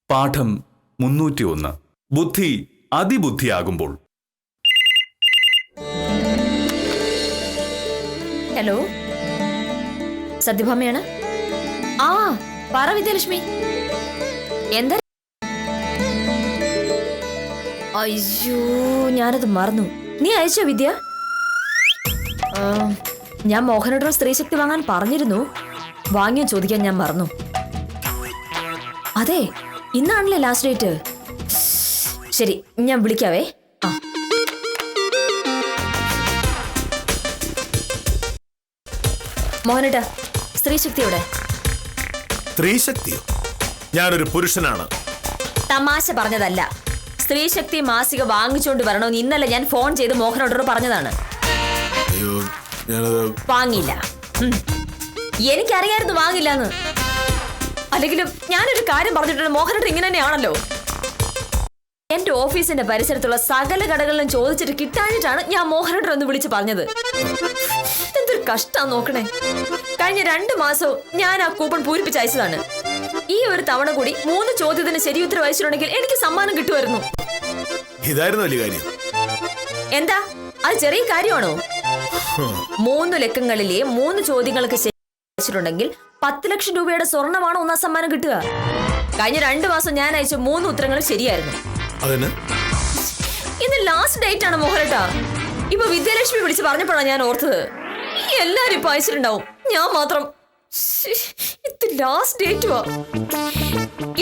പാഠം 301. ബുദ്ധി അതിബുദ്ധിയാകുമ്പോൾ. ഹലോ, സത്യഭാമയാണ്. ആ, പറ വിദ്യാലക്ഷ്മി. എന്താ? അയ്യോ, ഞാനത് മറന്നു. നീ അയച്ചോ വിദ്യ? ഞാൻ മോഹനോട് സ്ത്രീശക്തി വാങ്ങാൻ പറഞ്ഞിരുന്നു. വാങ്ങിയോ ചോദിക്കാൻ ഞാൻ മറന്നു. അതെ, ഇന്നാണല്ലേ ലാസ്റ്റ് ഡേറ്റ്. ശരി, ഞാൻ വിളിക്കാവേ. ആ, മോഹനേട്ടാ, സ്ത്രീശക്തി എവിടെ? സ്ത്രീശക്തിയോ? ഞാനൊരു പുരുഷനാണ്. തമാശ പറഞ്ഞതല്ല. സ്ത്രീശക്തി മാസിക വാങ്ങിച്ചുകൊണ്ട് വരണമെന്ന് ഇന്നലെ ഞാൻ ഫോൺ ചെയ്ത് മോഹനോട് പറഞ്ഞതാണ്. വാങ്ങിയില്ല. എനിക്കറിയായിരുന്നു വാങ്ങില്ലാന്ന്. അല്ലെങ്കിലും ഞാനൊരു കാര്യം പറഞ്ഞിട്ടുണ്ട്, മോഹനോട് ഇങ്ങനെ തന്നെയാണല്ലോ. എന്റെ ഓഫീസിന്റെ പരിസരത്തുള്ള സകല കടകളിലും ചോദിച്ചിട്ട് കിട്ടാഞ്ഞിട്ടാണ് ഞാൻ മോഹനോട് ഒന്ന് വിളിച്ച് പറഞ്ഞത്. എന്തൊരു കഷ്ടം നോക്കണേ. കഴിഞ്ഞ 2 മാസവും ഞാൻ ആ കൂപ്പൺ പൂരിപ്പിച്ച് അയച്ചതാണ്. ഈ ഒരു തവണ കൂടി 3 ചോദ്യത്തിന് ശരി ഉത്തരം അയച്ചിട്ടുണ്ടെങ്കിൽ എനിക്ക് സമ്മാനം കിട്ടുമായിരുന്നു. ഇതായിരുന്നു വലിയ കാര്യം. എന്താ അത് ചെറിയ കാര്യമാണോ? 3 ലക്കങ്ങളിലെ 3 ചോദ്യങ്ങൾക്ക് ശരി അയച്ചിട്ടുണ്ടെങ്കിൽ 10 ലക്ഷം രൂപയുടെ സ്വർണമാണ് 1ാം സമ്മാനം കിട്ടുക. കഴിഞ്ഞ 2 മാസം ഞാൻ അയച്ച 3 ഉത്തരങ്ങൾ ശരിയായിരുന്നു. ഇന്ന് ലാസ്റ്റ് ഡേറ്റ് ആണ് മോഹനേട്ടാ. ഇപ്പൊ വിദ്യാലക്ഷ്മി വിളിച്ച് പറഞ്ഞപ്പോഴാണ് ഞാൻ ഓർത്തത്. എല്ലാരും ഇപ്പൊ അയച്ചിട്ടുണ്ടാവും, ഞാൻ മാത്രം. ഇത് ലാസ്റ്റ് ഡേറ്റുവാ.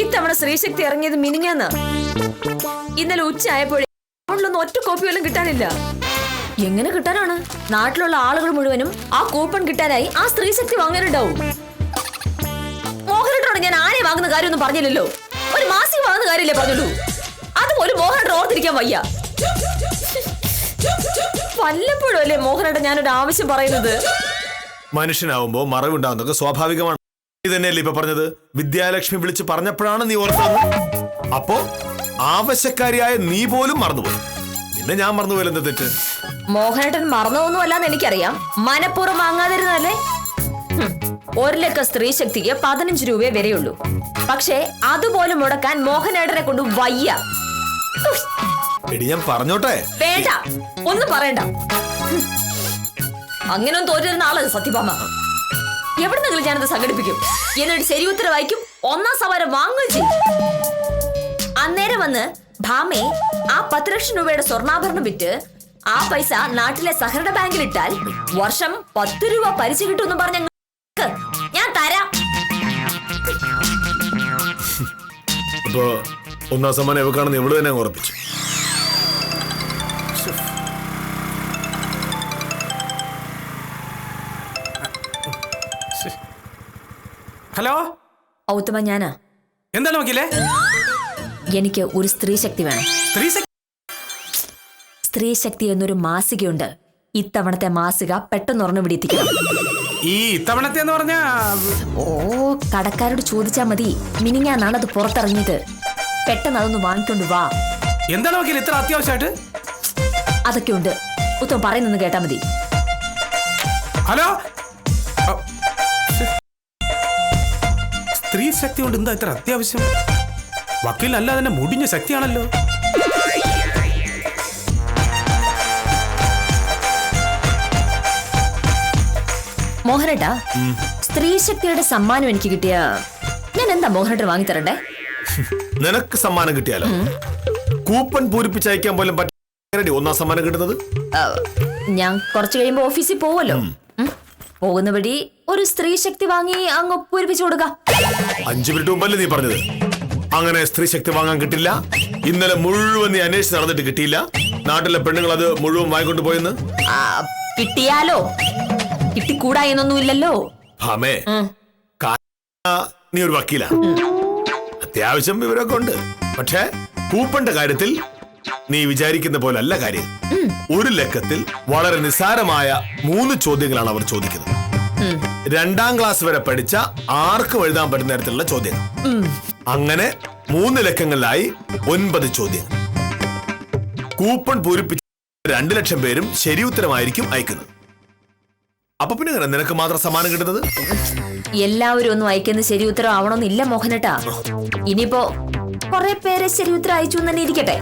ഇത്തവണ സ്ത്രീശക്തി ഇറങ്ങിയത് മിനിങ്ങാന്നാ. ഇന്നലെ ഉച്ച ആയപ്പോഴേ ഫോണിലൊന്നും ഒറ്റ കോപ്പി വല്ലതും കിട്ടാനില്ല. എങ്ങനെ കിട്ടാനാണ്? നാട്ടിലുള്ള ആളുകൾ മുഴുവനും ആ കൂപ്പൺ കിട്ടാനായി ആ സ്ത്രീശക്തി വാങ്ങാനുണ്ടാവും. മോഹനേട്ടനോട് ഞാൻ ആരെ വാങ്ങുന്ന കാര്യമൊന്നും പറഞ്ഞില്ലല്ലോ. ഒരു മാസിക വാങ്ങുന്ന കാര്യമില്ലേ പറഞ്ഞുള്ളൂ. അതുപോലും മോഹനേട്ടൻ ഓർത്തിരിക്കാൻ വയ്യ. വല്ലപ്പോഴും അല്ലേ മോഹനേട്ടൻ ഞാനൊരു ആവശ്യം പറയുന്നത്. മനുഷ്യനാവുമ്പോ മറവുണ്ടാവുന്നതൊക്കെ സ്വാഭാവികമാണ്. ഇതന്നെയല്ലേ ഇപ്പൊ പറഞ്ഞത്? വിദ്യാലക്ഷ്മി വിളിച്ച് പറഞ്ഞപ്പോഴാണ് നീ ഓർത്തത്. അപ്പോ ആവശ്യക്കാരിയായ നീ പോലും മറന്നുപോയി. പിന്നെ ഞാൻ മറന്നുപോയാൽ എന്താ തെറ്റ്? മോഹനേട്ടൻ മറന്നൊന്നുമല്ലാന്ന് എനിക്കറിയാം. മനഃപൂർവ്വം വാങ്ങാതിരുന്നല്ലേ. 1 ലക്ഷം സ്ത്രീശക്തിക്ക് 15 രൂപയെ വരെയുള്ളൂ. പക്ഷേ അതുപോലും മുടക്കാൻ മോഹനേട്ടനെ കൊണ്ട് വയ്യ. ഞാൻ പറഞ്ഞോട്ടെ? വേണ്ട, ഒന്നും പറയണ്ട. അങ്ങനെയൊന്നും തോറ്റിരുന്ന ആളത് സത്യഭാമ. എവിടെന്നെങ്കിലും ഞാനത് സംഘടിപ്പിക്കും. എന്നിട്ട് ശരി ഉത്തരം വായിക്കും, 1ാം സമ്മാനം വാങ്ങുകയും ചെയ്യും. അന്നേരം വന്ന് ഭാമേ ആ 10 ലക്ഷം രൂപയുടെ സ്വർണ്ണാഭരണം വിറ്റ് ആ പൈസ നാട്ടിലെ സഹകരണ ബാങ്കിൽ ഇട്ടാൽ വർഷം 10 രൂപ പലിശ കിട്ടുമെന്ന് പറഞ്ഞ ഞാൻ തരാം. അപ്പൊ 1ാം സമ്മാനം എവക്കാണെന്ന് എവിടെ തന്നെ ഉറപ്പിച്ചു. ഹലോ ഔത്തമ, ഞാനാ. എന്താണ് നോക്കിയില്ലേ? എനിക്ക് ഒരു സ്ത്രീശക്തി വേണം. സ്ത്രീശക്തി എന്നൊരു മാസികയുണ്ട്. ഇത്തവണത്തെ മാസിക പെട്ടെന്ന് ഒരെണ്ണം ഇവിടെ എത്തിക്കണം. ഈ ഇത്തവണത്തെ എന്ന് പറഞ്ഞാ കടക്കാരോട് ചോദിച്ചാ മതി. മിനിങ്ങാന്നാണ് അത് പുറത്തിറങ്ങിയത്. പെട്ടെന്ന് അതൊന്ന് വാങ്ങിക്കൊണ്ട് വാ. എന്താണ് നോക്കിയില്ല ഇത്ര അത്യാവശ്യമായിട്ട്? അതൊക്കെ ഉണ്ട്. ഉത്തമം പറയുന്നെന്ന് കേട്ടാ മതി. ഹലോ, സ്ത്രീ ശക്തി കൊണ്ട് എന്താ ഇത്ര അത്യാവശ്യം? വക്കീലല്ല, തന്നെ മുടിഞ്ഞ ശക്തിയാണല്ലോ. മോഹനേട്ടാ, സ്ത്രീശക്തിയുടെ സമ്മാനം എനിക്ക് കിട്ടിയ ഞാൻ എന്താ മോഹനേട്ടൻ വാങ്ങിത്തരണ്ടേ? നിനക്ക് സമ്മാനം കിട്ടിയാലോ? കൂപ്പൺ പൂരിപ്പിച്ച് അയക്കാൻ പോലും പറ്റി 1ാം സമ്മാനം കിട്ടുന്നത്. ഞാൻ കുറച്ചു കഴിയുമ്പോ ഓഫീസിൽ പോവല്ലോ. പോകുന്ന വഴി ഒരു സ്ത്രീശക്തി വാങ്ങി അങ്ങ് പൂരിപ്പിച്ചു കൊടുക്കാം. 5 മിനിറ്റ് മുമ്പല്ലേ നീ പറഞ്ഞത് അങ്ങനെ സ്ത്രീശക്തി വാങ്ങാൻ കിട്ടില്ല? ഇന്നലെ മുഴുവൻ നീ അന്വേഷിച്ച് നടന്നിട്ട് കിട്ടിയില്ല. നാട്ടിലെ പെണ്ണുങ്ങൾ അത് മുഴുവൻ വാങ്ങിക്കൊണ്ട് പോയെന്ന്. കിട്ടിയാലോ? കിട്ടിക്കൂടാ എന്നൊന്നുമില്ലല്ലോ. ഭാമേ, നീ ഒരു വക്കീലാ, അത്യാവശ്യം വിവരമൊക്കെ ഉണ്ട്. പക്ഷേ കൂപ്പന്റെ കാര്യത്തിൽ നീ വിചാരിക്കുന്ന പോലെ അല്ല കാര്യം. 1 ലക്കത്തിൽ വളരെ നിസ്സാരമായ 3 ചോദ്യങ്ങളാണ് അവർ ചോദിക്കുന്നത്. 2ാം ക്ലാസ് വരെ പഠിച്ച ആർക്കും എഴുതാൻ പറ്റുന്ന തരത്തിലുള്ള ചോദ്യങ്ങൾ. അങ്ങനെ 3 ലക്കങ്ങളിലായി 9 ചോദ്യങ്ങൾ. കൂപ്പൺ പൂരിപ്പിച്ച 2 ലക്ഷം പേരും ശരി ഉത്തരമായിരിക്കും അയക്കുന്നത്. അപ്പൊ പിന്നെ എങ്ങനെ നിനക്ക് മാത്രം സമ്മാനം കിട്ടുന്നത്? എല്ലാവരും ഒന്നും അയക്കുന്ന ശരി ഉത്തരം ആവണമെന്നില്ല മോഹനേട്ടാ. ഇനിയിപ്പോ കുറെ പേരെ ശരി ഉത്തരം അയച്ചു എന്ന് തന്നെ ഇരിക്കട്ടെ,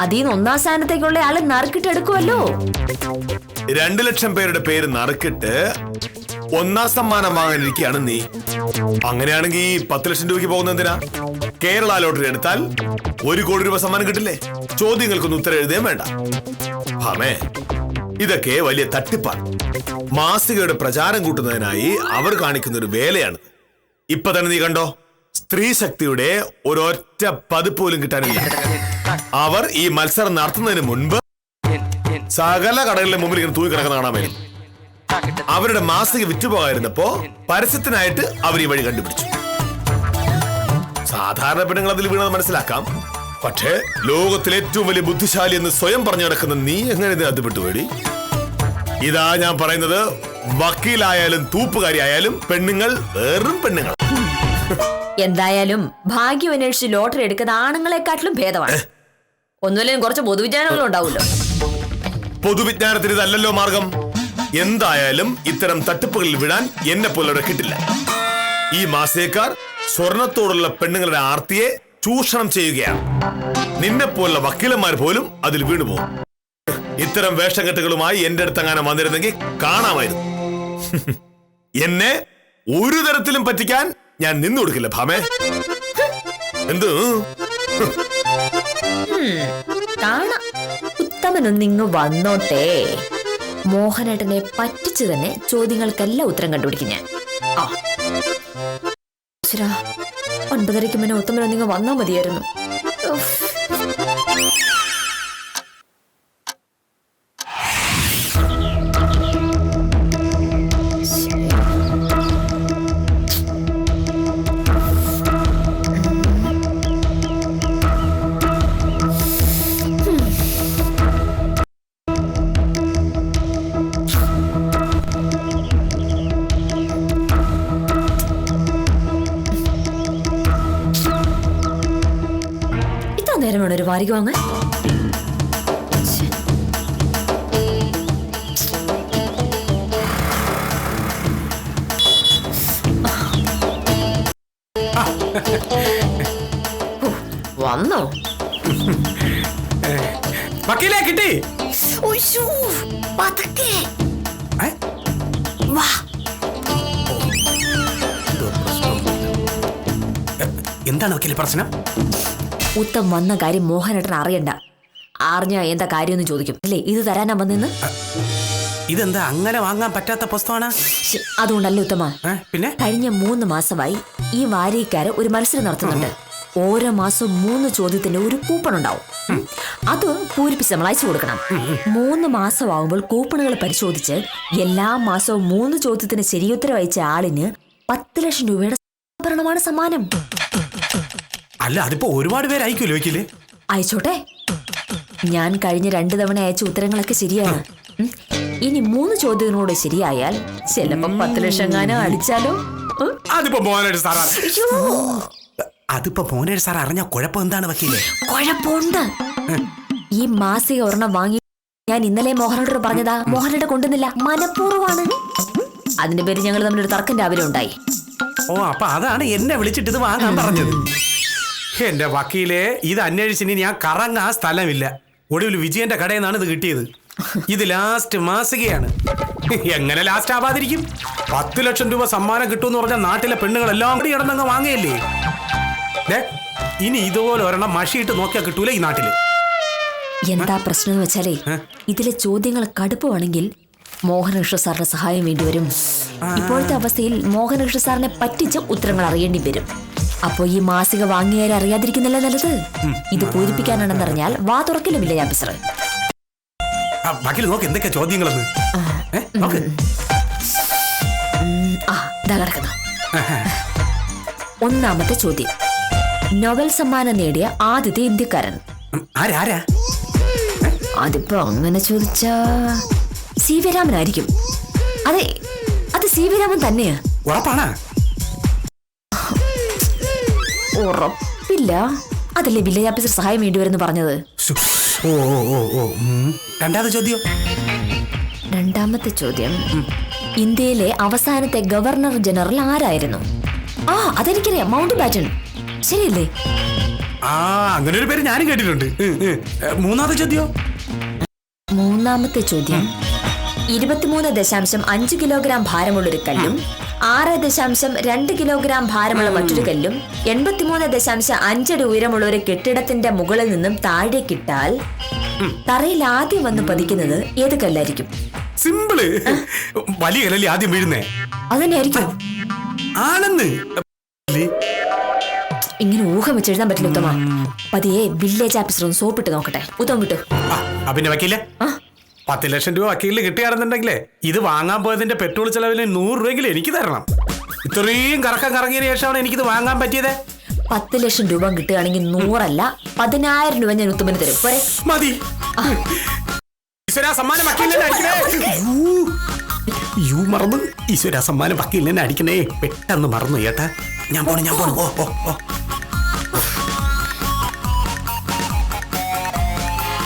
അതിന്ന് 1ാം സ്ഥാനത്തേക്കുള്ള ആള് നറുക്കിട്ട് എടുക്കുമല്ലോ. 2 ലക്ഷം പേരുടെ പേര് നറുക്കിട്ട് 1ാം സമ്മാനം വാങ്ങാനിരിക്കുകയാണ് നീ. അങ്ങനെയാണെങ്കിൽ ഈ 10 ലക്ഷം രൂപയ്ക്ക് പോകുന്ന എന്തിനാ? കേരള ലോട്ടറി എടുത്താൽ 1 കോടി രൂപ സമ്മാനം കിട്ടില്ലേ? ചോദ്യങ്ങൾക്കൊന്നും ഉത്തരം എഴുതുകയും വേണ്ട. ഭാമേ, ഇതൊക്കെ വലിയ തട്ടിപ്പാണ്. മാസികയുടെ പ്രചാരം കൂട്ടുന്നതിനായി അവർ കാണിക്കുന്ന ഒരു വേലയാണ്. ഇപ്പൊ തന്നെ നീ കണ്ടോ, സ്ത്രീ ശക്തിയുടെ ഒരൊറ്റ പതിപ്പ് പോലും കിട്ടാനില്ല. അവർ ഈ മത്സരം നടത്തുന്നതിന് മുൻപ് സകല കടകളിലെ മുമ്പിൽ ഇങ്ങനെ തൂങ്ങി കിടക്കുന്ന കാണാൻ വരും. അവരുടെ മാസിക വിറ്റുപോകാതിരുന്നപ്പോ പരസ്യത്തിനായിട്ട് അവർ ഈ വഴി കണ്ടുപിടിച്ചു. സാധാരണ പെണ്ണുങ്ങൾ അതിൽ വീണത് മനസ്സിലാക്കാം, പക്ഷേ ലോകത്തിലെ ഏറ്റവും വലിയ ബുദ്ധിശാലി എന്ന് സ്വയം പറഞ്ഞു നടക്കുന്ന നീ എങ്ങനെ ഇതിനകത്ത് പെട്ടുപോയി? ഇതാ ഞാൻ പറയുന്നത്, വക്കീലായാലും തൂപ്പുകാരിയായാലും പെണ്ണുങ്ങൾ വെറും പെണ്ണുങ്ങൾ. എന്തായാലും ഭാഗ്യം അന്വേഷിച്ച് ലോട്ടറി എടുക്കുന്ന ആണുങ്ങളെക്കാട്ടിലും ഭേദമാണ്. ഒന്നുമില്ലെങ്കിൽ കുറച്ച് പൊതുവിജ്ഞാനങ്ങളും ഉണ്ടാവുമല്ലോ. പൊതുവിജ്ഞാനത്തിന് ഇതല്ലല്ലോ മാർഗം. എന്തായാലും ഇത്തരം തട്ടിപ്പുകളിൽ വിടാൻ എന്നെ പോലെ കിട്ടില്ല. ഈ മാസികക്കാർ സ്വർണത്തോടുള്ള പെണ്ണുങ്ങളുടെ ആർത്തിയെ ചൂഷണം ചെയ്യുകയാണ്. നിന്നെ പോലുള്ള വക്കീലന്മാർ പോലും അതിൽ വീണുപോകും. ഇത്തരം വേഷക്കെട്ടുകളുമായി എന്റെ അടുത്തങ്ങനെ വന്നിരുന്നെങ്കിൽ കാണാമായിരുന്നു. എന്നെ ഒരു തരത്തിലും പറ്റിക്കാൻ ഞാൻ നിന്നു കൊടുക്കില്ല ഭാമേ. എന്ത് കാണാം, ഉത്തമനൊന്നിങ്ങ് വന്നോട്ടെ. മോഹനേട്ടനെ പറ്റിച്ചു തന്നെ ചോദ്യങ്ങൾക്കെല്ലാം ഉത്തരം കണ്ടുപിടിക്കും ഞാൻ. 9:30 മുന്നേ ഉത്തമനൊന്നിങ്ങ് വന്നാ മതിയായിരുന്നു. നേരം വേണം ഒരു വാരിക വാങ്ങാൻ. വന്നോ? വക്കീലേ കിട്ടി. എന്താണ് വക്കീലെ പ്രശ്നം? ഉത്തം വന്ന കാര്യം മോഹനേട്ടൻ അറിയണ്ട. അറിഞ്ഞാ എന്താ കാര്യമെന്ന് ചോദിക്കും അല്ലേ? ഇത് തരാനാ വന്നെന്ന്. ഇതെന്താ അങ്ങനെ വാങ്ങാൻ പറ്റാത്ത പുസ്തകമാണ്? അതുകൊണ്ടല്ല ഉത്തമ, പിന്നെ കഴിഞ്ഞ 3 മാസമായി ഈ വാരികക്കാര് ഒരു മത്സരം നടത്തുന്നുണ്ട്. ഓരോ മാസവും 3 ചോദ്യത്തിന്റെ ഒരു കൂപ്പൺ ഉണ്ടാവും. അത് പൂരിപ്പിച്ച് നമ്മൾ അയച്ചു കൊടുക്കണം. 3 മാസമാകുമ്പോൾ കൂപ്പണുകൾ പരിശോധിച്ച് എല്ലാ മാസവും 3 ചോദ്യത്തിന് ശരിയുത്തരം അയച്ച ആളിന് 10 ലക്ഷം രൂപയുടെ ഭരണമാണ് സമ്മാനം. അല്ല, അതിപ്പോ ഒരുപാട് പേര് അയക്കൂലോ വക്കീല്? അയച്ചോട്ടെ. ഞാൻ കഴിഞ്ഞ 2 തവണ അയച്ച ഉത്തരങ്ങളൊക്കെ ശരിയാണ്. ഇനി 3 ചോദ്യങ്ങളോട് ശരിയായാൽ ചിലപ്പോ 10 ലക്ഷം എങ്ങാനും അടിച്ചാലോ? അതിപ്പോ മോനേഷ് സാർ അറിഞ്ഞ കുഴപ്പം എന്താണ് വക്കീലെ? കുഴപ്പമുണ്ട്. ഈ മാസിക ഒരെണ്ണം വാങ്ങി ഞാൻ ഇന്നലെ മോഹനോട് പറഞ്ഞതാ. മോഹനോട് കൊണ്ടുവന്നില്ല, മനഃപൂർവ്വമാണ്. അതിന്റെ പേര് ഞങ്ങൾ തമ്മിലൊരു തർക്കം രാവിലെ ഉണ്ടായി. ഓ, അപ്പൊ അതാണ് എന്നെ വിളിച്ചിട്ട് ഇത് വാങ്ങാൻ പറഞ്ഞത്. എന്റെ വക്കീലെ, ഇത് അന്വേഷിച്ചിനി ഞാൻ കറങ്ങാൻ സ്ഥലമില്ല. ഒടുവിൽ വിജയന്റെ കടയിൽ നിന്നാണ് ഇത് കിട്ടിയത്. ഇത് ലാസ്റ്റ് മാസികയാണ്. എങ്ങനെ ലാസ്റ്റ് ആവാതിരിക്കും? 10 ലക്ഷം രൂപ സമ്മാനം കിട്ടുമെന്ന് പറഞ്ഞാൽ നാട്ടിലെ പെണ്ണുങ്ങളെല്ലാം കൂടി ഇടന്നങ്ങ് വാങ്ങയല്ലേ. ഇനി ഇതുപോലെ ഒരെണ്ണം മഷിയിട്ട് നോക്കിയാൽ കിട്ടൂല ഈ നാട്ടില്. എന്താ പ്രശ്നം എന്ന് വെച്ചാലേ, ഇതിലെ ചോദ്യങ്ങൾ കടുപ്പമാണെങ്കിൽ മോഹനകൃഷ്ണ സാറിന്റെ സഹായം വേണ്ടി വരും. ഇപ്പോഴത്തെ അവസ്ഥയിൽ മോഹനകൃഷ്ണ സാറിനെ പറ്റിച്ച് ഉത്തരങ്ങൾ അറിയേണ്ടി വരും. അപ്പോ ഈ മാസിക വാങ്ങിയാൽ അറിയാതിരിക്കുന്നില്ല നല്ലത്. ഇത് പൂരിപ്പിക്കാനാണെന്നറിഞ്ഞാൽ വാ തുറക്കില്ല വില്ലേജ് ഓഫീസർ. എന്തൊക്കെ ചോദ്യങ്ങളെന്ന് കിടക്കുന്നു. 1ാമത്തെ ചോദ്യം, നോബൽ സമ്മാനം നേടിയ ആദ്യത്തെ ഇന്ത്യക്കാരൻ ആരാ? അതിപ്പോ അങ്ങനെ ചോദിച്ചാ CV രാമനായിരിക്കും. അതെ, അത് CV രാമൻ തന്നെയാ. ഉറപ്പാണ്? ഉറപ്പില്ല. അതല്ലേ വില്ലേജ് ഓഫീസർ സഹായം വേണ്ടി വരുന്നു പറഞ്ഞത്. രണ്ടാമത്തെ ചോദ്യം. 2ാമത്തെ ചോദ്യം, ഇന്ത്യയിലെ അവസാനത്തെ ഗവർണർ ജനറൽ ആരായിരുന്നു? അതെനിക്കറിയാം, മൗണ്ട് ബാറ്റൺ. ശരിയല്ലേ? അങ്ങനെ ഒരു പേര് ഞാനും കേട്ടിട്ടുണ്ട്. മൂന്നാമത്തെ ചോദ്യം. മൂന്നാമത്തെ ചോദ്യം 23.5 കിലോഗ്രാം ഭാരമുള്ളൊരു കല്ലും 6.2 കിലോഗ്രാം ഭാരമുള്ള മറ്റൊരു കല്ലും 83.5 അടി ഉയരമുള്ള ഒരു കെട്ടിടത്തിന്റെ മുകളിൽ നിന്നും താഴേക്കിട്ടാൽ തറയിൽ ആദ്യം വന്ന് പതിക്കുന്നത് ഏത് കല്ലായിരിക്കും? സിമ്പിള്. വലിയ കല്ലല്ലേ ആദ്യം വീഴുന്നേ? അതന്നെയായിരിക്കും. ആണെന്ന് ഇങ്ങനെ ഊഹം വെച്ചെഴുതാൻ പറ്റില്ല ഉത്തമ. പതിയെ വില്ലേജ് ഓഫീസറും സോപ്പിട്ട് നോക്കട്ടെ. ഉത്തമം കിട്ടു. പിന്നെ വക്കീലെ, 10 ലക്ഷം രൂപ വക്കീലിന് കിട്ടുകയാണെന്നുണ്ടെങ്കിലേ ഇത് വാങ്ങാൻ പോയതിന്റെ പെട്രോൾ ചെലവിന് 100 രൂപയെങ്കിലും എനിക്ക് തരണം. ഇത്രയും കറങ്ങിയതിനു ശേഷമാണ് എനിക്കിത് വാങ്ങാൻ പറ്റിയത്. 10 ലക്ഷം രൂപ കിട്ടുകയാണെങ്കിൽ 100 അല്ല 10,000 രൂപ ഞാൻ ഉത്തമന് തരും. പോരെ? മതി. ഈശ്വരാ സമ്മാനം വക്കീലിനെ അടിക്കണേ. മറന്നു. ഈശ്വരാ സമ്മാനം വക്കീലിനെ അടിക്കണേ. പെട്ടെന്ന് മറന്നു ചേട്ടാ. ഞാൻ പോണു. ഓ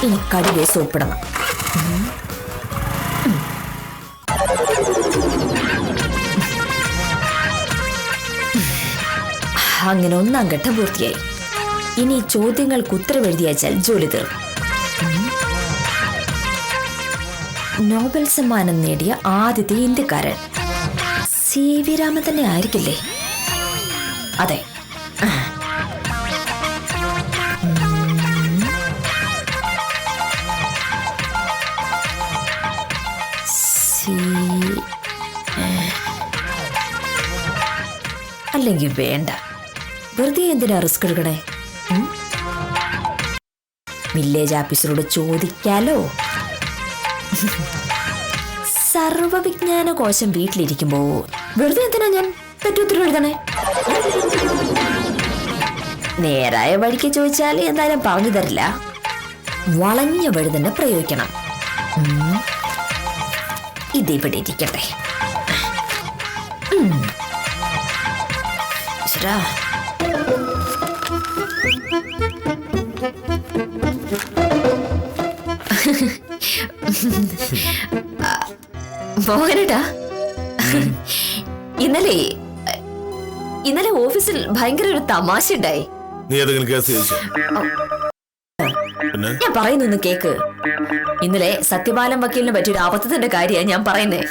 ഇനി കടുവേ സോപ്പിടണം. അങ്ങനെ 1-ാം ഘട്ടം പൂർത്തിയായി. ഇനി ചോദ്യങ്ങൾക്ക് ഉത്തരവെഴുതിയച്ചാൽ ജോലി തീർന്നു. നോബൽ സമ്മാനം നേടിയ ആദ്യത്തെ ഇന്ത്യക്കാരൻ CV രാമൻ തന്നെ ആയിരിക്കില്ലേ? അതെ. അല്ലെങ്കിൽ വേണ്ട, വെറുതെ എന്തിനാ റിസ്ക് എടുക്കണേ? വില്ലേജ് ഓഫീസറോട് ചോദിക്കാലോ. സർവവിജ്ഞാന കോശം വീട്ടിലിരിക്കുമ്പോ വെറുതെ എന്തിനാ ഞാൻ തെറ്റുത്തരം എഴുതണേ? നേരായ വഴിക്ക് ചോദിച്ചാൽ എന്തായാലും പറഞ്ഞു തരില്ല. വളഞ്ഞ വഴി തന്നെ പ്രയോഗിക്കണം. ഇതിവിടെ ഇരിക്കട്ടെ. ശരാ, മോഹനേട്ടാ, ഇന്നലെ ഓഫീസിൽ ഭയങ്കര ഒരു തമാശ ഉണ്ടായി. ഞാൻ പറയുന്നൊന്ന് കേക്ക്. ഇന്നലെ സത്യപാലൻ വക്കീലിനെ പറ്റിയൊരു അബദ്ധത്തിന്റെ കാര്യമാണ് ഞാൻ പറയുന്നേ.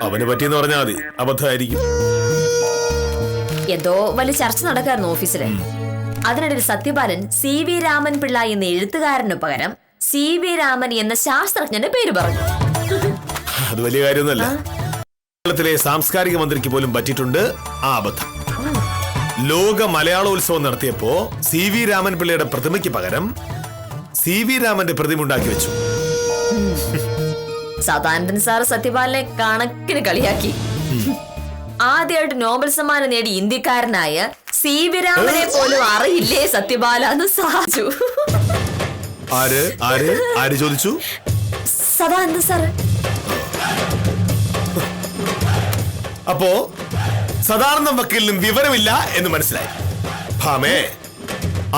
അവനെ പറ്റിയെന്ന് പറഞ്ഞാൽ മതി, അബദ്ധമായിരിക്കും. എന്തോ വലിയ ചർച്ച നടക്കായിരുന്നു ഓഫീസിലെ. അതിനിടയിൽ സത്യപാലൻ CV രാമൻ പിള്ള എന്ന എഴുത്തുകാരന് പകരം CV രാമൻ എന്ന ശാസ്ത്രജ്ഞന്റെ പേര് പറഞ്ഞു. അത് വലിയ കാര്യമൊന്നുമല്ല. കേരളത്തിലെ സാംസ്കാരിക മന്ത്രിക്ക് പോലും പറ്റിയിട്ടുണ്ട് ആ അബദ്ധം. ലോക മലയാളോത്സവം നടത്തിയപ്പോ CV രാമൻ പിള്ളയുടെ പ്രതിമയ്ക്ക് പകരം CV രാമന്റെ പ്രതിമ ഉണ്ടാക്കി വെച്ചു. സദാനന്ദൻ സാർ സത്യപാലനെ കണക്കിന് കളിയാക്കി. ആദ്യമായിട്ട് നോബൽ സമ്മാനം നേടി ഇന്ത്യക്കാരനായ CV രാമനെ പോലും അറിയില്ലേ സത്യപാല എന്ന് സാധിച്ചു. ആര് ചോദിച്ചു? സദാനന്ദൻ സാർ. അപ്പോ സദാനന്ദൻ വക്കീലിനും വിവരമില്ല എന്ന് മനസ്സിലായി. ഭാമേ,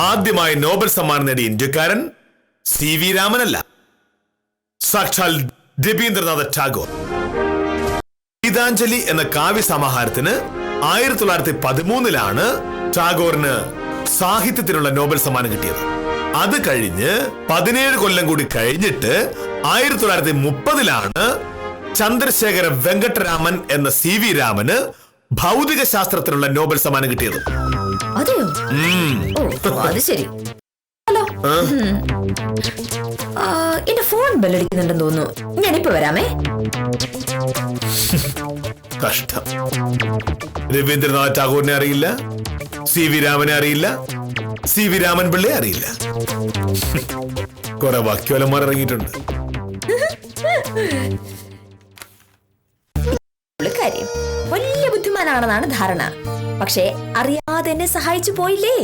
ആദ്യമായി നോബൽ സമ്മാനം നേടിയ ഇന്ത്യക്കാരൻ CV രാമനല്ല, സാക്ഷാൽ രവീന്ദ്രനാഥ ടാഗോർ. ഗീതാഞ്ജലി എന്ന കാവ്യ സമാഹാരത്തിന് 1913 ടാഗോറിന് സാഹിത്യത്തിനുള്ള നോബൽ സമ്മാനം കിട്ടിയത്. അത് കഴിഞ്ഞ് 17 കൊല്ലം കൂടി കഴിഞ്ഞിട്ട് 1930 ചന്ദ്രശേഖര വെങ്കട്ടരാമൻ എന്ന CV രാമന് ഭൗതിക ശാസ്ത്രത്തിനുള്ള നോബൽ സമ്മാനം കിട്ടിയത്. അതെയോ? അത് ശരി. ഹലോ, എന്റെ ഫോൺ ബെല്ലടിക്കുന്നുണ്ടെന്ന് തോന്നുന്നു. ഞാനിപ്പോ വരാമേ. കഷ്ടം. രവീന്ദ്രനാഥ് ടാഗോറിനെ അറിയില്ല, CV രാമനെ അറിയില്ല, CV രാമൻ പിള്ളയെ അറിയില്ല. കുറെ വാക്യോലന്മാർ ഇറങ്ങിയിട്ടുണ്ട്. കാര്യം വലിയ ബുദ്ധിമാനാണെന്നാണ് ധാരണ. പക്ഷെ അറിയാതെ എന്നെ സഹായിച്ചു പോയില്ലേ.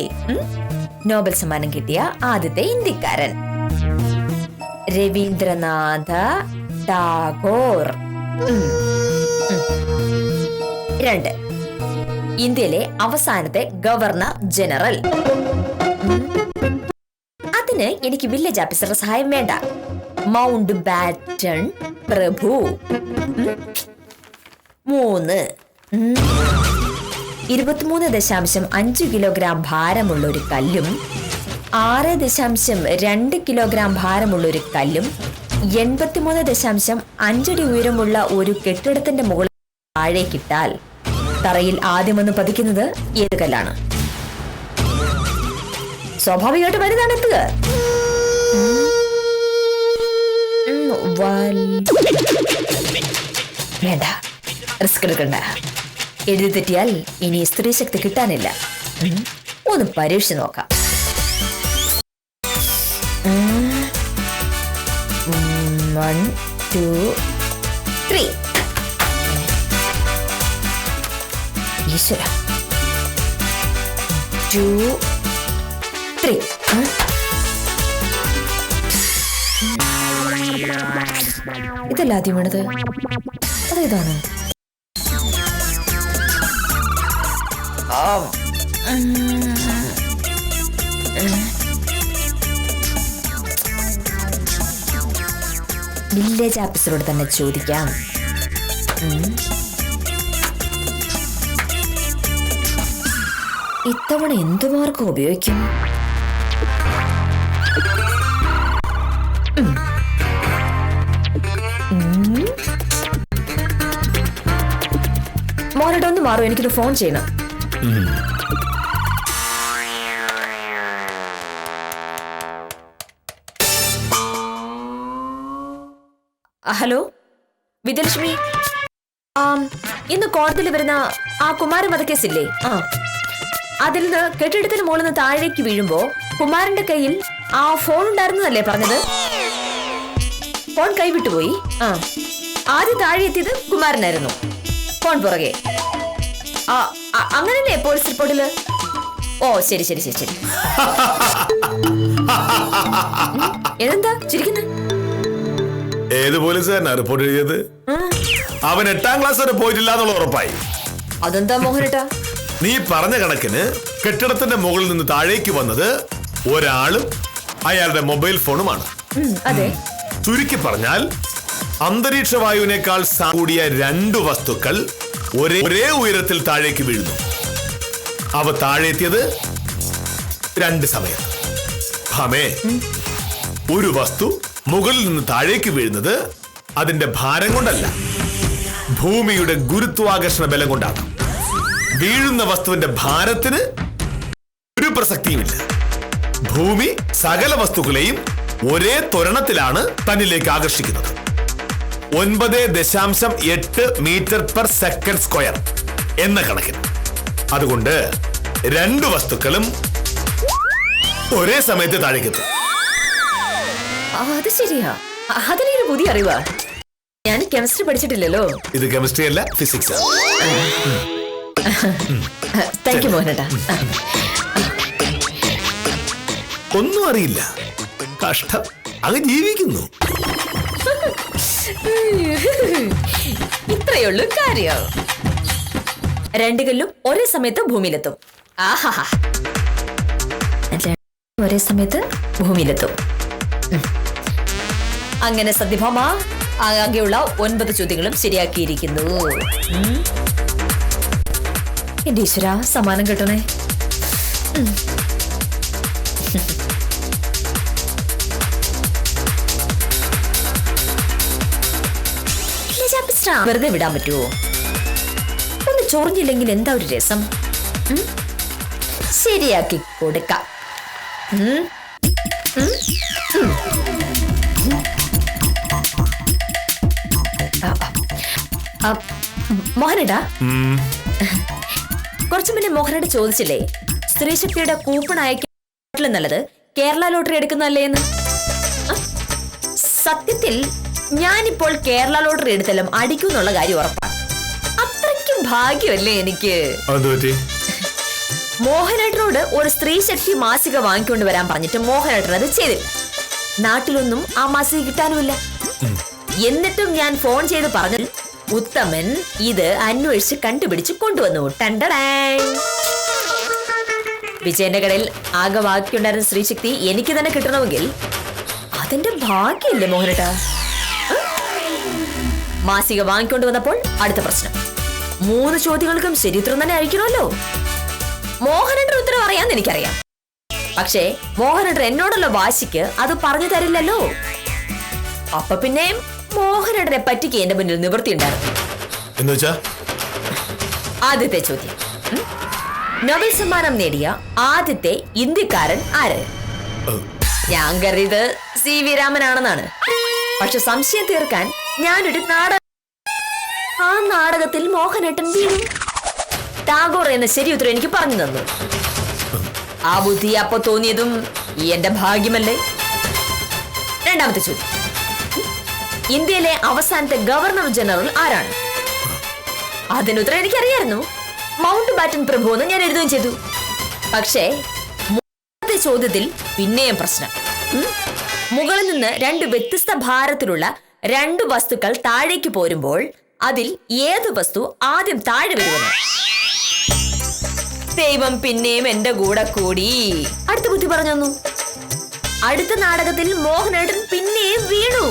നോബൽ സമ്മാനം കിട്ടിയ ആദ്യത്തെ ഇന്ത്യക്കാരൻ രവീന്ദ്രനാഥ ടാഗോർ. 2, ഇന്ത്യയിലെ അവസാനത്തെ ഗവർണർ ജനറൽ. അതിന് എനിക്ക് വില്ലേജ് ഓഫീസറുടെ സഹായം വേണ്ട. മൗണ്ട് ബാറ്റൺ പ്രഭു. 3 23.5 കിലോഗ്രാം ഭാരമുള്ള ഒരു കല്ലും 6.2 കിലോഗ്രാം ഭാരമുള്ള ഒരു കല്ലും 83.5 അടി ഉയരമുള്ള ഒരു കെട്ടിടത്തിന്റെ മുകളിൽ താഴേക്കിട്ടാൽ തറയിൽ ആദ്യമൊന്ന് പതിക്കുന്നത് ഏത് കല്ലാണ്? സ്വാഭാവികമായിട്ട് വലുതാണ് എത്തുക. വേണ്ട, റിസ്ക് എടുക്കണ്ട. എഴുതി തെറ്റിയാൽ ഇനി സ്ത്രീ ശക്തി കിട്ടാനില്ല. ഒന്ന് പരീക്ഷിച്ച് നോക്കാം. 1 2 3. ഈശ്വര. 2 3. ഇതല്ല ആദ്യം വേണത്. അതേതാണ്? വില്ലേജ് ഓഫീസറോട് തന്നെ ചോദിക്കാം. ഇത്തവണ എന്ത് മാർഗം ഉപയോഗിക്കും? മോനോട് ഒന്ന് മാറും, എനിക്കൊരു ഫോൺ ചെയ്യണം. ഹലോ വിദ്യലക്ഷ്മി, ഇന്ന് കോടതിയിൽ വരുന്ന ആ കുമാരൻ വധക്കേസില്ലേ, അതിൽ നിന്ന് കെട്ടിടത്തിന് മുകളിൽ നിന്ന് താഴേക്ക് വീഴുമ്പോ കുമാരന്റെ കയ്യിൽ ആ ഫോൺ ഉണ്ടായിരുന്നതല്ലേ പറഞ്ഞത്? ഫോൺ കൈവിട്ടുപോയി. ആദ്യം താഴെ എത്തിയത് കുമാരനായിരുന്നു, ഫോൺ പുറകെ. അങ്ങനല്ലേ പോലീസ് റിപ്പോർട്ടില്? ഓ ശരി ശരി ശരി ശരി. എന്താ ചിരിക്കുന്നത്? ഏത് പോലീസുകാരനാ റിപ്പോർട്ട് എഴുതിയത്? അവൻ 8ാം ക്ലാസ് വരെ പോയിട്ടില്ല എന്നുള്ള ഉറപ്പായി. അതെന്താ മോഹനേട്ടാ? നീ പറഞ്ഞ കണക്കിന് കെട്ടിടത്തിന്റെ മുകളിൽ നിന്ന് താഴേക്ക് വന്നത് ഒരാളും അയാളുടെ മൊബൈൽ ഫോണുമാണ്. അതെ. ചുരുക്കി പറഞ്ഞാൽ അന്തരീക്ഷ വായുവിനേക്കാൾ കൂടിയ 2 വസ്തുക്കൾ ഒരേ ഉയരത്തിൽ താഴേക്ക് വീഴുന്നു. അവ താഴെ എത്തിയത് 2 സമയത്ത്. ഭാമേ, ഒരു വസ്തു മുകളിൽ നിന്ന് താഴേക്ക് വീഴുന്നത് അതിന്റെ ഭാരം കൊണ്ടല്ല, ഭൂമിയുടെ ഗുരുത്വാകർഷണ ബലം കൊണ്ടാണ്. വീഴുന്ന വസ്തുവിന്റെ ഭാരത്തിന് ഒരു പ്രസക്തിയുമില്ല. ഭൂമി സകല വസ്തുക്കളെയും ഒരേ ത്വരണത്തിലാണ് തന്നിലേക്ക് ആകർഷിക്കുന്നത്. 9.8 മീറ്റർ പെർ സെക്കൻഡ് സ്ക്വയർ എന്ന കണക്കിന്. അതുകൊണ്ട് 2 വസ്തുക്കളും ഒരേ സമയത്ത് താഴേക്കെത്തും. അത് ശരിയാ, അതിലൊരു പുതിയ അറിവാ. ഞാൻ കെമിസ്ട്രി പഠിച്ചിട്ടില്ലല്ലോ. ഇത് കെമിസ്ട്രി അല്ല, ഫിസിക്സ്. Thank you മോഹനേട്ടാ. ഒന്നും അറിയില്ല, കഷ്ടം, അങ്ങ് ജീവിക്കുന്നു. ഇത്രയുള്ളൂ കാര്യം. 2 കല്ലും ഒരേ സമയത്ത് ഭൂമിയിലെത്തും. ആഹാ, ഒരേ സമയത്ത് ഭൂമിയിലെത്തും. അങ്ങനെ സത്യഭാമ ആകെയുള്ള 9 ചോദ്യങ്ങളും ശരിയാക്കിയിരിക്കുന്നു. എന്റെ ഈശ്വര, സമ്മാനം കിട്ടണേ. വെറുതെ വിടാൻ പറ്റുമോ? ഒന്ന് ചൊറിഞ്ഞില്ലെങ്കിൽ എന്താ ഒരു രസം? ശരിയാക്കി കൊടുക്കാം. മോഹനേട്ടാ, കുറച്ചു മുന്നേ മോഹനേട്ട ചോദിച്ചില്ലേ, സ്ത്രീ ശക്തിയുടെ കൂപ്പൺ അയക്കാൻ നല്ലത് കേരള ലോട്ടറി എടുക്കുന്നല്ലേ എന്ന്? സത്യത്തിൽ ഞാനിപ്പോൾ കേരള ലോട്ടറി എടുത്താലും അടിക്കുന്നുള്ള കാര്യം ഉറപ്പാണ്. അത്രയ്ക്കും ഭാഗ്യമല്ലേ എനിക്ക്. മോഹനേട്ടനോട് ഒരു സ്ത്രീ ശക്തി മാസിക വാങ്ങിക്കൊണ്ട് വരാൻ പറഞ്ഞിട്ട് മോഹനേട്ടൻ അത് ചെയ്തില്ല. നാട്ടിലൊന്നും ആ മാസിക കിട്ടാനുമില്ല. എന്നിട്ടും ഞാൻ ഫോൺ ചെയ്ത് പറഞ്ഞു, ഉത്തമൻ ഇത് അന്വേഷിച്ച് കണ്ടുപിടിച്ച് കൊണ്ടുവന്നു. വിജയന്റെ കടയിൽ ആകെ ബാക്കിയുണ്ടായിരുന്ന സ്ത്രീശക്തി എനിക്ക് തന്നെ കിട്ടണമെങ്കിൽ അതെന്റെ ഭാഗ്യല്ലേ മോഹനേട്ടാ. മാസിക വാങ്ങിക്കൊണ്ട് വന്നപ്പോൾ അടുത്ത പ്രശ്നം. 3 ചോദ്യങ്ങൾക്കും ശരി ഉത്തരം തന്നെ അയക്കണമല്ലോ. മോഹനേട്ടൻ ഉത്തരം അറിയാന്ന് എനിക്കറിയാം. പക്ഷേ മോഹനേട്ടൻ എന്നോടുള്ള വാശിക്ക് അത് പറഞ്ഞു തരില്ലല്ലോ. അപ്പൊ പിന്നെ മോഹനേട്ടനെ പറ്റിക്ക് എന്റെ മുന്നിൽ നിവൃത്തി ഉണ്ടായിരുന്നു. എന്നുവെച്ചാ ആദ്യത്തെ ചോദ്യം, നൊബേൽ സമ്മാനം നേടിയ ആദ്യത്തെ ഇന്ത്യക്കാരൻ ആര്? ഞാൻ കരുതിയത് CV രാമനാണെന്നാണ്. പക്ഷെ സംശയം തീർക്കാൻ ഞാനൊരു ആ നാടകത്തിൽ മോഹനേട്ടൻ വീണു. ടാഗോർ എന്ന ശരി ഉത്തരം എനിക്ക് പറഞ്ഞു തന്നു. ആ ബുദ്ധി അപ്പൊ തോന്നിയതും എന്റെ ഭാഗ്യമല്ലേ. രണ്ടാമത്തെ ചോദ്യം, ഇന്ത്യയിലെ അവസാനത്തെ ഗവർണർ ജനറൽ ആരാണ്? അതിനുത്തരം എനിക്കറിയായിരുന്നു. മൗണ്ട് ബാറ്റൻ പ്രഭു എന്ന് ഞാൻ എഴുതുകയും ചെയ്തു. പക്ഷേ മൂന്നാമത്തെ ചോദ്യത്തിൽ പിന്നെയും പ്രശ്നം. മുകളിൽ നിന്ന് 2 വ്യത്യസ്ത ഭാരത്തിലുള്ള 2 വസ്തുക്കൾ താഴേക്ക് പോരുമ്പോൾ അതിൽ ഏത് വസ്തു ആദ്യം താഴെ വരുമെന്ന്. ദൈവം പിന്നെയും എന്റെ കൂടെ കൂടി. അടുത്ത ബുദ്ധി പറഞ്ഞു തന്നു. അടുത്ത നാടകത്തിൽ മോഹനേട്ടൻ പിന്നെയും വീണു.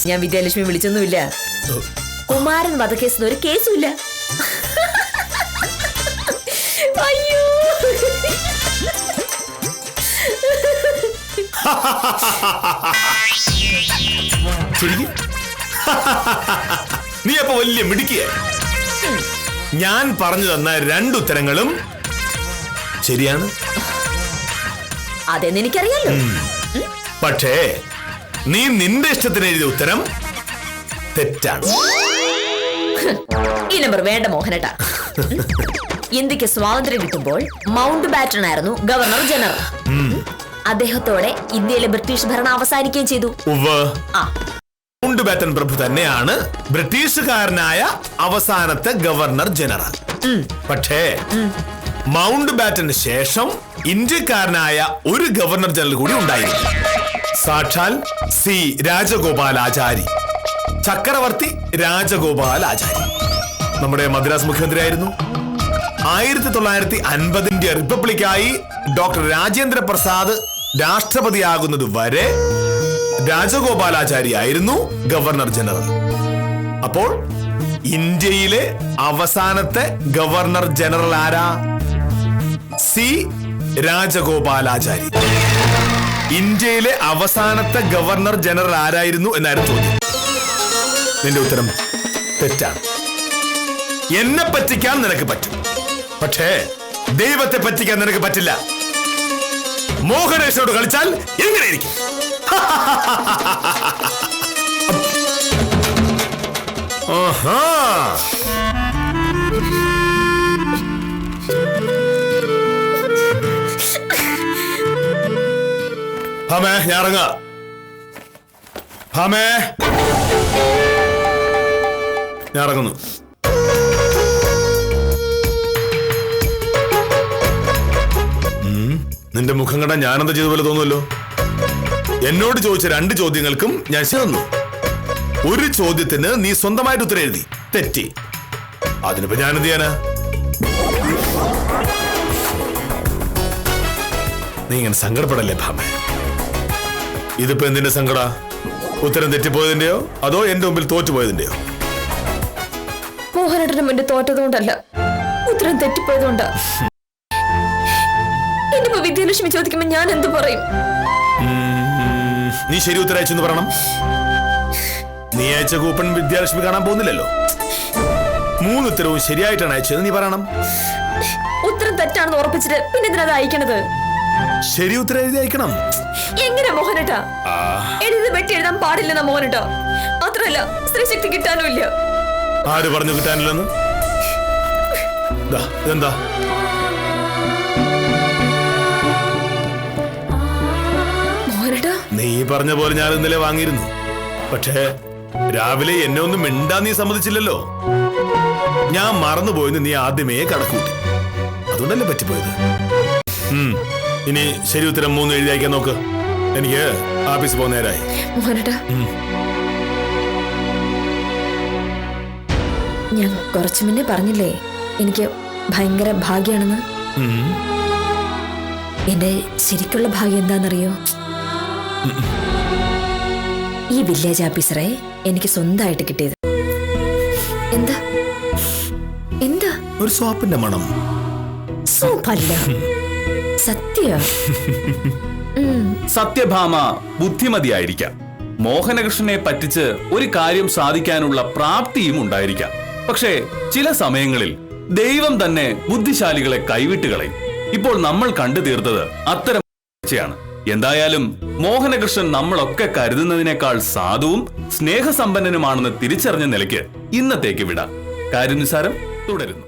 ഞാൻ വിദ്യാലക്ഷ്മി വിളിച്ചൊന്നുമില്ല. കുമാരൻ വധക്കേസിന് ഒരു കേസുമില്ല. അയ്യോ, ശരിക്കും നീ അപ്പൊ വലിയ മിടുക്കിയ. ഞാൻ പറഞ്ഞു തന്ന 2 ഉത്തരങ്ങളും ശരിയാണ്. അതെന്ന് എനിക്കറിയാലോ. പക്ഷേ നീ നിന്റെ ഇഷ്ടത്തിന് എഴുതിയ ഉത്തരം തെറ്റാണ്. ഈ നമ്പർ വേണ്ട മോഹനേട്ടാ. ഇന്ത്യക്ക് സ്വാതന്ത്ര്യം കിട്ടുമ്പോൾ മൗണ്ട് ബാറ്റൺ ആയിരുന്നു ഗവർണർ ജനറൽ. അദ്ദേഹത്തോടെ ഇന്ത്യയിലെ ബ്രിട്ടീഷ് ഭരണം അവസാനിക്കുകയും ചെയ്തു. മൗണ്ട് ബാറ്റൻ പ്രഭു തന്നെയാണ് ബ്രിട്ടീഷുകാരനായ അവസാനത്തെ ഗവർണർ ജനറൽ. പക്ഷേ മൗണ്ട് ബാറ്റന് ശേഷം ഇന്ത്യക്കാരനായ ഒരു ഗവർണർ ജനറൽ കൂടി ഉണ്ടായിരുന്നു. സാക്ഷാൽ C രാജഗോപാലാചാരി, ചക്രവർത്തി രാജഗോപാലാചാരി. നമ്മുടെ മദ്രാസ് മുഖ്യമന്ത്രിയായിരുന്നു. 1950 റിപ്പബ്ലിക്കായി ഡോക്ടർ രാജേന്ദ്ര പ്രസാദ് രാഷ്ട്രപതിയാകുന്നത് വരെ രാജഗോപാലാചാരി ആയിരുന്നു ഗവർണർ ജനറൽ. അപ്പോൾ ഇന്ത്യയിലെ അവസാനത്തെ ഗവർണർ ജനറൽ ആരാ? C രാജഗോപാലാചാരി. ഇന്ത്യയിലെ അവസാനത്തെ ഗവർണർ ജനറൽ ആരായിരുന്നു എന്നായിരുന്നു ചോദ്യം. നിന്റെ ഉത്തരം തെറ്റാണ്. എന്നെ പറ്റിക്കാൻ നിനക്ക് പറ്റും, പക്ഷേ ദൈവത്തെ പറ്റിക്കാൻ നിനക്ക് പറ്റില്ല. മോഹനേഷോട് കളിച്ചാൽ എങ്ങനെയിരിക്കും? ആഹാ, ഭാമേ, ഞാൻ ഇറങ്ങാം. ഭാമേ, ഞാൻ ഇറങ്ങുന്നു. നിന്റെ മുഖം കണ്ടാൽ ഞാനെന്താ ചെയ്ത പോലെ തോന്നുമല്ലോ. എന്നോട് ചോദിച്ച 2 ചോദ്യങ്ങൾക്കും ഞാൻ ശരിന്നു. ഒരു ചോദ്യത്തിന് നീ സ്വന്തമായിട്ട് ഉത്തരം എഴുതി, തെറ്റി. അതിനിപ്പോ ഞാൻ എന്ത് ചെയ്യാനാ? നീ ഇങ്ങനെ സങ്കടപ്പെടല്ലേ ഭാമേ. ഇതിപ്പോ എന്തിന്റെ സങ്കട? ഉത്തരം തെറ്റിപ്പോയതിന്റെയോ അതോ എന്റെ മുമ്പിൽ തോറ്റുപോയതിന്റെയോ? മോഹനേട്ടന്റെ മുന്നിൽ തോറ്റതുകൊണ്ടല്ല, ഉത്തരം തെറ്റിപ്പോയതുകൊണ്ടാ. ഇനിയിപ്പോ വിദ്യാലക്ഷ്മി ചോദിക്കുമ്പോ ഞാൻ എന്ത് പറയും? നീ ശരി ഉത്തരം അയച്ചെന്ന് പറയണം. നീ അയച്ച കൂപ്പൺ വിദ്യാലക്ഷ്മി കാണാൻ പോകുന്നില്ലല്ലോ. 3 ഉത്തരവും ശരിയായിട്ടാണ് അയച്ചത് നീ പറയണം. ഉത്തരം തെറ്റാണെന്ന് ഉറപ്പിച്ചിട്ട് പിന്നെ ഇതിനത് അയക്കണത്? ശരി ഉത്തരം എഴുതി അയക്കണം. എങ്ങനെ മോഹനേട്ടാ? എഴുതി വെട്ടി എഴുതാൻ പാടില്ലെന്നാ മോഹനേട്ടാ. മാത്രല്ല സ്ത്രീശക്തി കിട്ടാനും ഇല്ല. ആര് പറഞ്ഞു കിട്ടാനില്ലെന്ന്? ഇതെന്താ? നീ പറഞ്ഞ പോലെ ഞാൻ ഇന്നലെ വാങ്ങിയിരുന്നു. പക്ഷേ രാവിലെ എന്നെ ഒന്നും മിണ്ടാൻ നീ സമ്മതിച്ചില്ലല്ലോ. ഞാൻ മറന്നുപോയെന്ന് നീ ആദ്യമേ കണക്കൂട്ടി. അതുകൊണ്ടല്ലേ പറ്റിപ്പോയത്. ഇനി ശരി ഉത്തരം 3 എഴുതി അയക്കാൻ നോക്ക്. എനിക്ക് ആഫീസ് പോകുന്ന നേരായി. ഞാൻ കുറച്ചു മുന്നേ പറഞ്ഞില്ലേ എനിക്ക് ഭയങ്കര ഭാഗ്യാണെന്ന്. എന്റെ ശരിക്കുള്ള ഭാഗ്യം എന്താണെന്നറിയോ? ഈ വില്ലേജ് ഓഫീസറെ എനിക്ക് സ്വന്തമായിട്ട് കിട്ടിയത്. എന്താ എന്താ? ഒരു സോപ്പിന്റെ മണം. സോപ്പല്ല, സത്യ. സത്യഭാമ ബുദ്ധിമതിയായിരിക്കാം. മോഹനകൃഷ്ണനെ പറ്റിച്ച് ഒരു കാര്യം സാധിക്കാനുള്ള പ്രാപ്തിയും ഉണ്ടായിരിക്കാം. പക്ഷേ ചില സമയങ്ങളിൽ ദൈവം തന്നെ ബുദ്ധിശാലികളെ കൈവിട്ടുകളയും. ഇപ്പോൾ നമ്മൾ കണ്ടു തീർത്തത് അത്തരം ാണ്. എന്തായാലും മോഹനകൃഷ്ണൻ നമ്മളൊക്കെ കരുതുന്നതിനേക്കാൾ സാധുവും സ്നേഹസമ്പന്നനുമാണെന്ന് തിരിച്ചറിഞ്ഞ നിലയ്ക്ക് ഇന്നത്തേക്ക് വിടാം. കാര്യം നിസ്സാരം തുടരുന്നു.